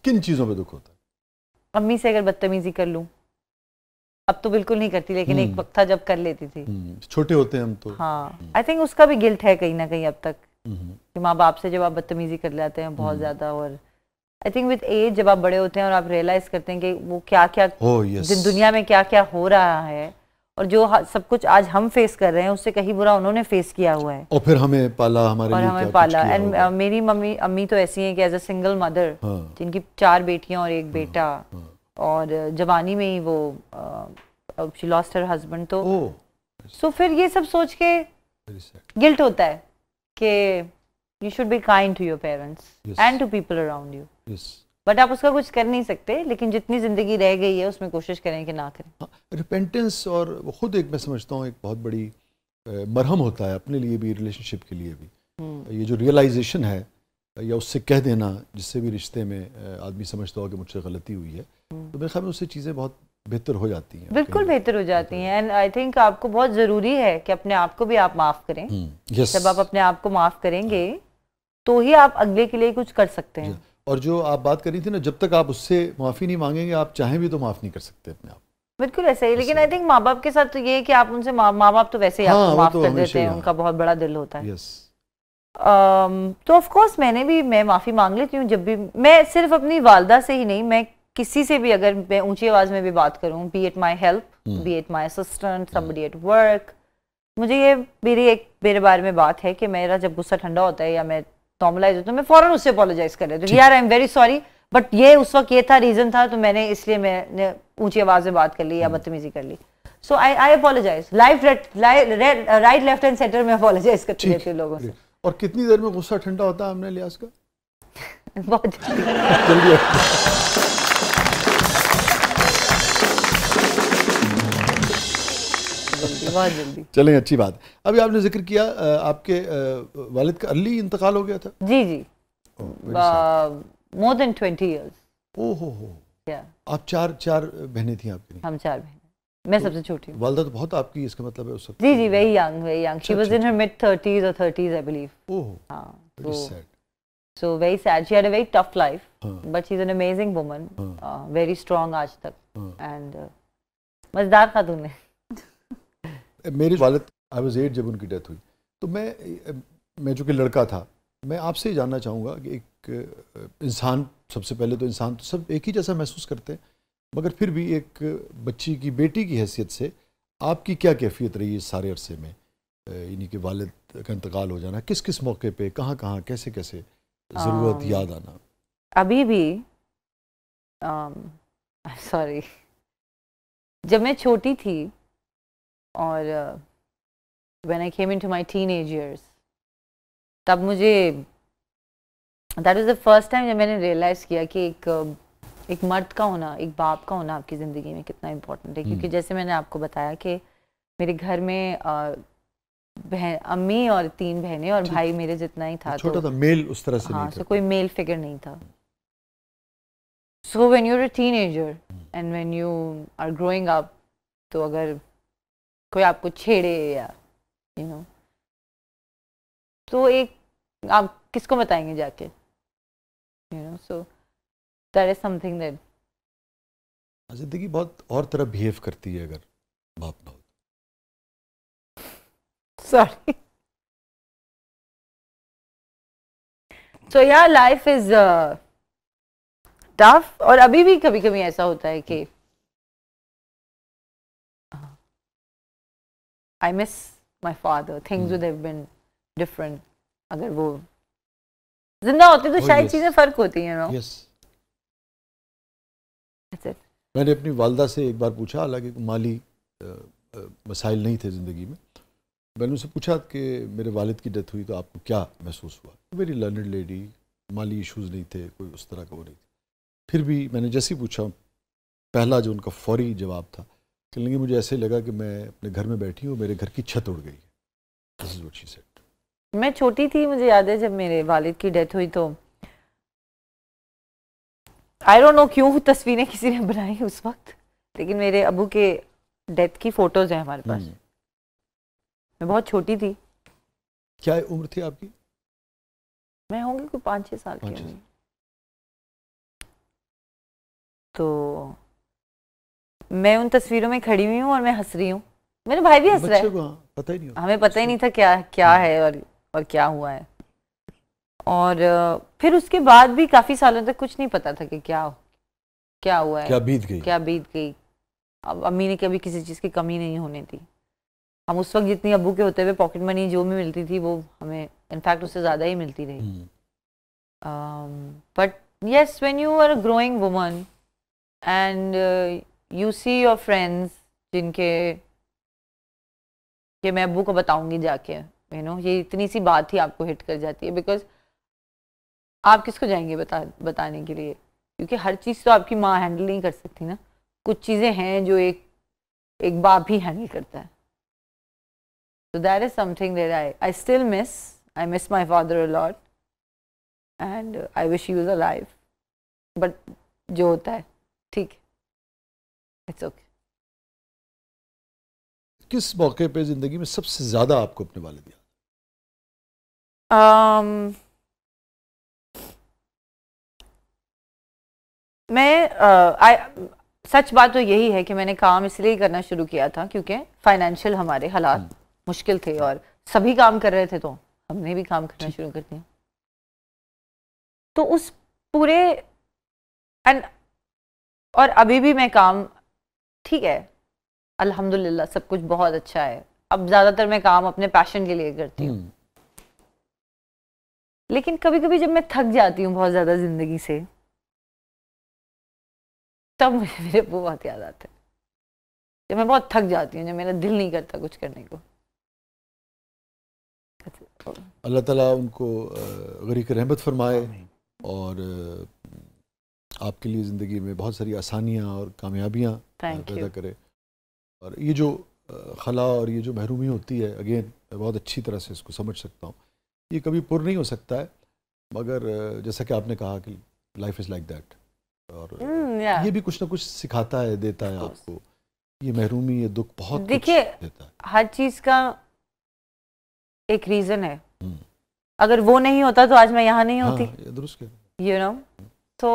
کن چیزوں پہ دکھ ہوتا ہے؟ امی سے اگر بدتمیزی کر لوں، اب تو بالکل نہیں کرتی لیکن ایک وقت تھا جب کر لیتی تھی. چھوٹے ہوتے ہیں ہم تو. ہاں آئی تھنک اس کا بھی گلٹ ہے کہیں نہ کہیں اب تک کہ ماں باپ سے جب آپ بدتمیزی کر لیتے ہیں بہت زیادہ. اور آئی تھنک وتھ ایج جب آپ بڑے ہوتے ہیں اور آپ ریئلائز کرتے ہیں کہ وہ کیا کیا دنیا میں کیا کیا ہو رہا ہے اور جو سب کچھ آج ہم فیس کر رہے ہیں اس سے کہیں برا انہوں نے فیس کیا ہوا ہے. اور پھر ہمیں پالا، ہمارے لیے ہمیں پالا. اینڈ میری امی تو ایسی ہیں کہ ایز اے سنگل مدر جن کی 4 بیٹیاں اور 1 بیٹا، اور جوانی میں ہی وہ she lost her husband. تو سو پھر یہ سب سوچ کے گلٹ ہوتا ہے کہ you should be kind to your parents and to people around you. But آپ اس کا کچھ کر نہیں سکتے، لیکن جتنی زندگی رہ گئی ہے اس میں کوشش کریں کہ نہ کریں. ریپینٹنس اور خود ایک میں سمجھتا ہوں ایک بہت بڑی مرہم ہوتا ہے اپنے لیے بھی، ریلیشن شپ کے لیے بھی. یہ جو ریئلائزیشن ہے یا اس سے کہہ دینا جس سے بھی رشتے میں آدمی سمجھتا ہو کہ مجھ سے غلطی ہوئی ہے، تو میرے خیال میں اس سے چیزیں بہت بہتر ہو جاتی ہیں. بالکل بہتر ہو جاتی ہیں. اینڈ آئی تھنک آپ کو بہت ضروری ہے کہ اپنے آپ کو بھی آپ معاف کریں. جب آپ اپنے آپ کو معاف کریں گے تو ہی آپ اگلے کے لیے کچھ کر سکتے ہیں. اور جو آپ بات کر رہی تھی نا، جب تک آپ اس سے معافی نہیں مانگیں گے آپ چاہیں بھی تو معاف نہیں کر سکتے اپنے آپ. بالکل ایسا ہی. لیکن آئی تھنک ماں باپ کے ساتھ تو یہ ہے کہ آپ ان سے ماں باپ تو ویسے ہی آپ کو معاف کر دیتے ہیں، ان کا بہت بڑا دل ہوتا ہے. تو آف کورس میں معافی مانگ لیتی ہوں جب بھی. میں صرف اپنی والدہ سے ہی نہیں، میں کسی سے بھی اگر میں اونچی آواز میں بھی بات کروں، be at my help, be at my assistant, somebody at work، مجھے یہ میرے بارے میں بات ہے کہ میرا جب غصہ ٹھنڈا ہوتا ہے یا میں نارملائز ہوتا ہوں، میں فوراً اس سے اپولوجائز کر لیتی ہوں. یار I am very sorry, but یہ اس وقت یہ تھا، ریزن تھا، تو میں نے اس لیے میں نے اونچی آواز میں بات کر لی یا بدتمیزی کر لی. So I apologise right left and centre میں اپولوجائز کرتی رہتی ہوں لوگوں سے. اور کتنی دیر میں غصہ ٹھنڈا ہوتا ہے ہم نے لیاس کا؟ بہت جلدی. بہت جلدی. چلیں اچھی بات. ابھی آپ نے ذکر کیا آپ کے والد کا ارلی انتقال ہو گیا تھا. جی more than 20 years. آپ چار بہنیں تھیں آپ کی؟ ہم 4 بہنیں. میں سب سے چھوٹی ہوں. والدہ تو بہت آپ کی اس کا مطلب ہے اس وقت. جی very young. She was in her mid 30s or 30s I believe. Very sad. So very sad. She had a very tough life, but she's an amazing woman, very strong آج تک, and مزدار خاتون ہے. میرے والد I was 8 جب ان کی death ہوئی, تو میں چونکہ لڑکا تھا, میں آپ سے جاننا چاہوں گا کہ ایک انسان, سب سے پہلے تو انسان تو سب ایک ہی جیسا محسوس کرتے ہیں, مگر پھر بھی ایک بچی کی بیٹی کی حیثیت سے آپ کی کیا کیفیت رہی اس سارے عرصے میں, یعنی کہ والد کا انتقال ہو جانا, کس موقع پہ, کہاں کیسے ضرورت یاد آنا؟ ابھی بھی سوری, جب میں چھوٹی تھی اور when I came into my teenage years, تب مجھے that was the first time جب میں نے ریئلائز کیا کہ ایک مرد کا ہونا, ایک باپ کا ہونا آپ کی زندگی میں کتنا امپورٹنٹ ہے. کیونکہ جیسے میں نے آپ کو بتایا کہ میرے گھر میں امی اور 3 بہنیں اور بھائی میرے جتنا ہی تھا, چھوٹا تھا, میل اس طرح سے نہیں تھا, کوئی میل فگر نہیں تھا. So when you're a teenager and when you are growing up, تو اگر کوئی آپ کو چھیڑے یا you know, تو ایک آپ کس کو بتائیں گے جا کے, you know, so that is something that زندگی بہت اور طرح بہیو کرتی ہے اگر باپ نہ ہو. Sorry. So yeah, life is tough. اور ابھی بھی کبھی کبھی ایسا ہوتا ہے کہ I miss my father. Things would have been different. اگر وہ زندہ ہوتے تو شاید چیزیں فرق ہوتی ہیں. Yes. That's it. میں نے اپنی والدہ سے ایک بار پوچھا, حالانکہ مالی مسائل نہیں تھے زندگی میں, میں نے اسے پوچھا کہ میرے والد کی ڈیتھ ہوئی تو آپ کو کیا محسوس ہوا. ویری لرنڈ لیڈی, مالی ایشوز نہیں تھے, کوئی اس طرح کا وہ نہیں تھا. پھر بھی میں نے جیسے ہی پوچھا, پہلا جو ان کا فوری جواب تھا کہ لیں گے مجھے ایسے لگا کہ میں اپنے گھر میں بیٹھی ہوں, میرے گھر کی چھت اڑ گئی. This is what she said. میں چھوٹی تھی, مجھے یاد ہے جب میرے والد کی ڈیتھ ہوئی تو I don't know کیوں تصویریں کسی نے بنائی اس وقت, لیکن میرے ابو کے ڈیتھ کی فوٹوز ہیں ہمارے پاس. میں بہت چھوٹی تھی. کیا عمر تھی آپ کی؟ میں ہوں گی کوئی 5-6 سال کی. تو میں ان تصویروں میں کھڑی ہوئی ہوں اور میں ہنس رہی ہوں, میرا بھائی بھی ہنس رہا ہے, ہمیں پتہ ہی نہیں تھا کیا ہے اور کیا ہوا ہے. اور پھر اس کے بعد بھی کافی سالوں تک کچھ نہیں پتا تھا کہ کیا ہوا ہے, کیا بیت گئی. اب امی نے کبھی کسی چیز کی کمی نہیں ہونے دی. ہم اس وقت جتنی ابو کے ہوتے ہوئے پاکٹ منی جو بھی ملتی تھی وہ ہمیں انفیکٹ اس سے زیادہ ہی ملتی رہی. But yes, when you are a growing woman and you see your friends جن کے کہ میں ابو کو بتاؤں گی جا کے, یہ اتنی سی بات ہی آپ کو ہٹ کر جاتی ہے, بیکاز آپ کس کو جائیں گے بتانے کے لیے, کیونکہ ہر چیز تو آپ کی ماں ہینڈل نہیں کر سکتی نا. کچھ چیزیں ہیں جو ایک باپ ہی ہینڈل کرتا ہے. So that is something that I still miss. I miss my father a lot and I wish he was alive. But جو ہوتا ہے ٹھیک ہے, it's okay. کس موقع پہ زندگی میں سب سے زیادہ آپ کو اپنے والد یاد؟ میں سچ بات تو یہی ہے کہ میں نے کام اس لیے کرنا شروع کیا تھا کیونکہ فائنینشیل ہمارے حالات مشکل تھے اور سبھی کام کر رہے تھے تو ہم نے بھی کام کرنا شروع کر دیا. تو اس پورے اور ابھی بھی میں کام ٹھیک ہے الحمدللہ سب کچھ بہت اچھا ہے. اب زیادہ تر میں کام اپنے پیشن کے لیے کرتی ہوں, لیکن کبھی کبھی جب میں تھک جاتی ہوں بہت زیادہ زندگی سے تب مجھے میرے ابو بہت یاد آتے ہیں. جب میں بہت تھک جاتی ہوں, جب میرا دل نہیں کرتا کچھ کرنے کو. اللہ تعالیٰ ان کو غریق رحمت فرمائے اور آپ کے لیے زندگی میں بہت ساری آسانیاں اور کامیابیاں پیدا کرے. اور یہ جو خلا اور یہ جو محرومی ہوتی ہے, اگین میں بہت اچھی طرح سے اس کو سمجھ سکتا ہوں. یہ کبھی پر نہیں ہو سکتا ہے, مگر جیسا کہ آپ نے کہا کہ لائف از لائک دیٹ, اور یہ بھی کچھ نہ کچھ سکھاتا ہے, دیتا ہے آپ کو. یہ محرومی, یہ دکھ بہت دیکھیے ہر چیز کا ایک ریزن ہے. اگر وہ نہیں ہوتا تو آج میں یہاں نہیں ہوتی, درست یو نو. تو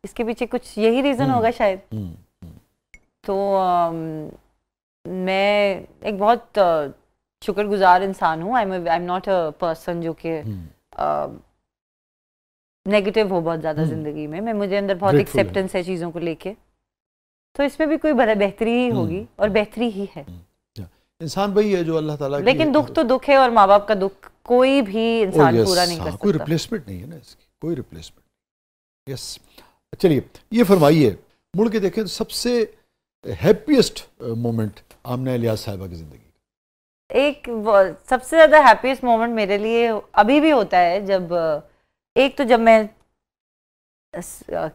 اس کے پیچھے کچھ یہی ریزن ہوگا شاید. تو میں ایک بہت شکر گزار انسان ہوں. I am not a person جو کہ نیگیٹو ہو بہت زیادہ زندگی میں. مجھے اندر بہت ایکسیپٹنس ہے چیزوں کو لے کے. تو اس میں بھی کوئی بہتری ہی ہوگی اور بہتری ہی ہے. انسان وہی ہے جو اللہ تعالیٰ کی, لیکن دکھ تو دکھ ہے, اور ماں باپ کا دکھ کوئی بھی انسان پورا نہیں کر سکتا. کوئی ریپلیسمنٹ نہیں ہے نا اس کی, کوئی ریپلیسمنٹ. یس, چلیے یہ فرمائیے, مڑ کے دیکھیں سب سے ہیپیسٹ مومنٹ آمنہ الیاس صاحبہ کی زندگی؟ ایک سب سے زیادہ ہیپیسٹ مومنٹ میرے لیے ابھی بھی ہوتا ہے جب ایک تو جب میں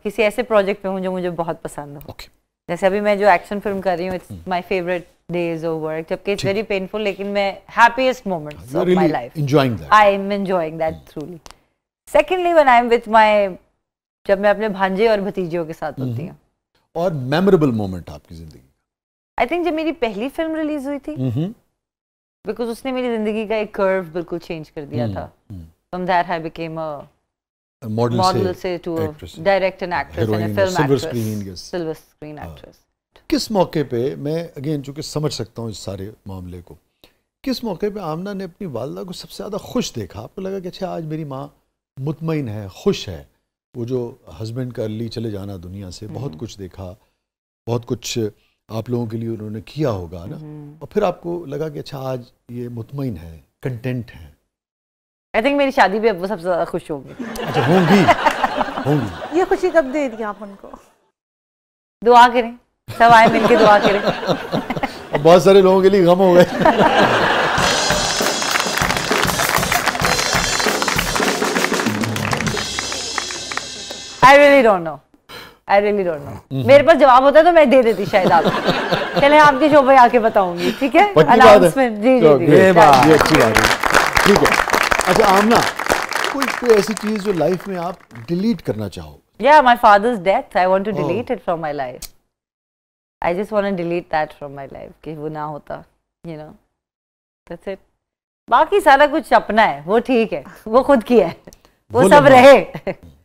کسی ایسے پروجیکٹ پہ ہوں جو مجھے بہت پسند ہو. جیسے ابھی میں جو ایکشن فلم کر رہی ہوں, it's my favourite days of work, جبکہ اٹس ویری پینفل, لیکن میں happiest moments of my life, I am enjoying that thoroughly. Secondly when I am with my, جب میں اپنے بھانجے اور بھتیجوں کے ساتھ ہوتی ہوں. اور میموریبل مومنٹ آپ کی زندگی کا؟ آئی تھنک جب میری پہلی فلم ریلیز ہوئی تھی, بیکاز اس نے میری زندگی کا ایک کرو بالکل چینج کر دیا تھا. From that I became a model سے to direct an actress and a film actress, silver screen actress. کس موقع پہ, میں اگین چونکہ سمجھ سکتا ہوں اس سارے معاملے کو, کس موقع پہ آمنہ نے اپنی والدہ کو سب سے زیادہ خوش دیکھا؟ آپ کو لگا کہ اچھا آج میری ماں مطمئن ہے, خوش ہے. وہ جو ہسبینڈ کا ارلی چلے جانا دنیا سے, بہت کچھ دیکھا, بہت کچھ آپ لوگوں کے لیے انہوں نے کیا ہوگا نا, اور پھر آپ کو لگا کہ اچھا آج یہ مطمئن ہے, کنٹینٹ ہے. I think میری شادی پہ وہ سب سے زیادہ خوش ہوں گی. اچھا ہوں گی. یہ خوشی کب دے دی آپ ان کو؟ دعا کریں, سب آئے مل کے دعا کریں. اب بہت سارے لوگوں کے لیے غم ہو گئے. I really don't know. میرے پاس جواب ہوتا ہے تو میں دے دیتی شاید آپ کو. چلیں آپ کے شو پہ آ کے بتاؤں گی, ٹھیک ہے؟ اناؤنسمنٹ. جی یہ اچھی بات ہے, ٹھیک ہے. اچھا آمنہ, کوئی ایسی چیز جو لائف میں آپ ڈیلیٹ کرنا چاہو؟ Yeah, my father's death. I want to delete it from my life. I just want to delete that from my life. کہ وہ نہ ہوتا, you know. That's it. باقی سارا کچھ اپنا ہے, وہ ٹھیک ہے, وہ خود کی ہے, وہ سب رہے.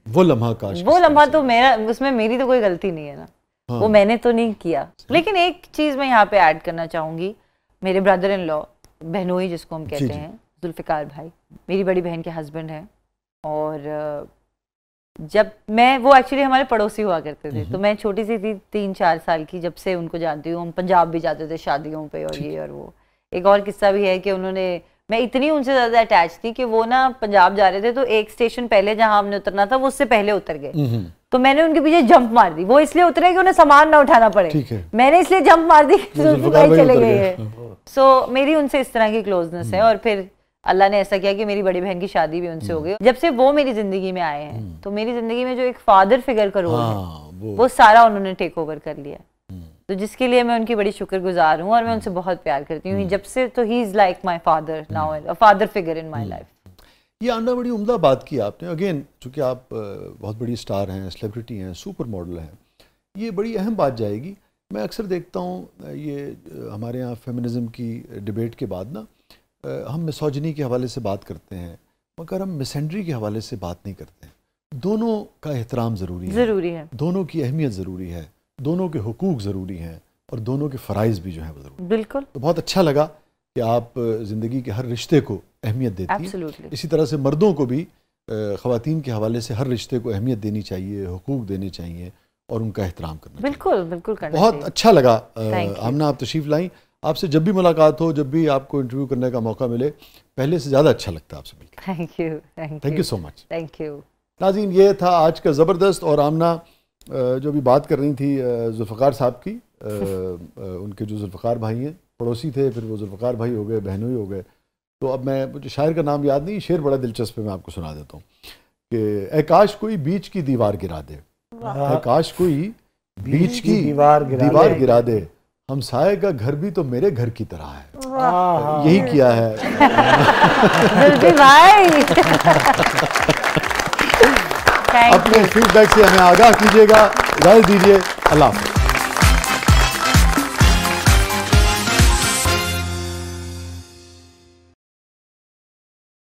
وہ لمحہ کاش, وہ لمحہ تو میرا, اس میں میری تو کوئی غلطی نہیں ہے نا, وہ میں نے تو نہیں کیا. لیکن ایک چیز میں یہاں پہ ایڈ کرنا چاہوں گی, میرے بردر ان لا, بہنوئی جس کو ہم کہتے ہیں, ذوالفقار بھائی میری بڑی بہن کے ہسبینڈ ہیں, اور جب میں, وہ ایکچولی ہمارے پڑوسی ہوا کرتے تھے, تو میں چھوٹی سی تھی 3-4 سال کی, جب سے ان کو جانتی ہوں. ہم پنجاب بھی جاتے تھے شادیوں پہ اور یہ اور وہ. ایک اور قصہ بھی ہے کہ انہوں نے, میں اتنی ان سے زیادہ اٹیچ تھی کہ وہ نا پنجاب جا رہے تھے, تو ایک اسٹیشن پہلے جہاں ہم نے اترنا تھا وہ اس سے پہلے اتر گئے, تو میں نے ان کے پیچھے جمپ مار دی. وہ اس لیے اترے کہ انہیں سامان نہ اٹھانا پڑے, میں نے اس لیے جمپ مار دی چلے گئے. سو میری ان سے اس طرح کی کلوزنس ہے. اور پھر اللہ نے ایسا کیا کہ میری بڑی بہن کی شادی بھی ان سے ہو گئی. جب سے وہ میری زندگی میں آئے ہیں, تو میری زندگی میں جو ایک فادر فگر کا رول ہے وہ سارا انہوں نے ٹیک اوور کر لیا, تو جس کے لیے میں ان کی بڑی شکر گزار ہوں, اور میں ان سے بہت پیار کرتی ہوں جب سے. تو he is like my father now, father figure in my life. یہ آنا بڑی عمدہ بات کی آپ نے. اگین چونکہ آپ بہت بڑی اسٹار ہیں, سیلیبریٹی ہیں, سپر ماڈل ہیں, یہ بڑی اہم بات جائے گی. میں اکثر دیکھتا ہوں یہ ہمارے یہاں فیمنزم کی ڈبیٹ کے بعد نا, ہم مسوجنی کے حوالے سے بات کرتے ہیں, مگر ہم مسینڈری کے حوالے سے بات نہیں کرتے ہیں. دونوں کا احترام ضروری ہے, دونوں کی اہمیت ضروری ہے, دونوں کے حقوق ضروری ہیں, اور دونوں کے فرائض بھی جو ہیں وہ ضروری. بالکل. تو بہت اچھا لگا کہ آپ زندگی کے ہر رشتے کو اہمیت دیتی ہیں. اسی طرح سے مردوں کو بھی خواتین کے حوالے سے ہر رشتے کو اہمیت دینی چاہیے, حقوق دینے چاہیے, اور ان کا احترام کرنا چاہیے. بالکل کرنا بہت اچھا لگا آمنہ, آپ تشریف لائیں. آپ سے جب بھی ملاقات ہو, جب بھی آپ کو انٹرویو کرنے کا موقع ملے, پہلے سے زیادہ اچھا لگتا ہے آپ سے مل کے. Thank you so much. Thank you. ناظرین, یہ تھا آج کا زبردست. اور آمنہ جو بھی بات کر رہی تھی ذوالفقار صاحب کی, ان کے جو ذوالفقار بھائی ہیں, پڑوسی تھے, پھر وہ ذوالفقار بھائی ہو گئے, بہنوئی ہو گئے. تو اب میں, مجھے شاعر کا نام یاد نہیں, شعر بڑا دلچسپ ہے, میں آپ کو سنا دیتا ہوں کہ اے کاش کوئی بیچ کی دیوار گرا دے, اے کاش کوئی بیچ کی دیوار گرا دے, ہمسائے کا گھر بھی تو میرے گھر کی طرح ہے. یہی کیا ہے اپنے فیڈ بیک سے ہمیں آگاہ کیجیے گا. اجازت دیجیے, اللہ حافظ.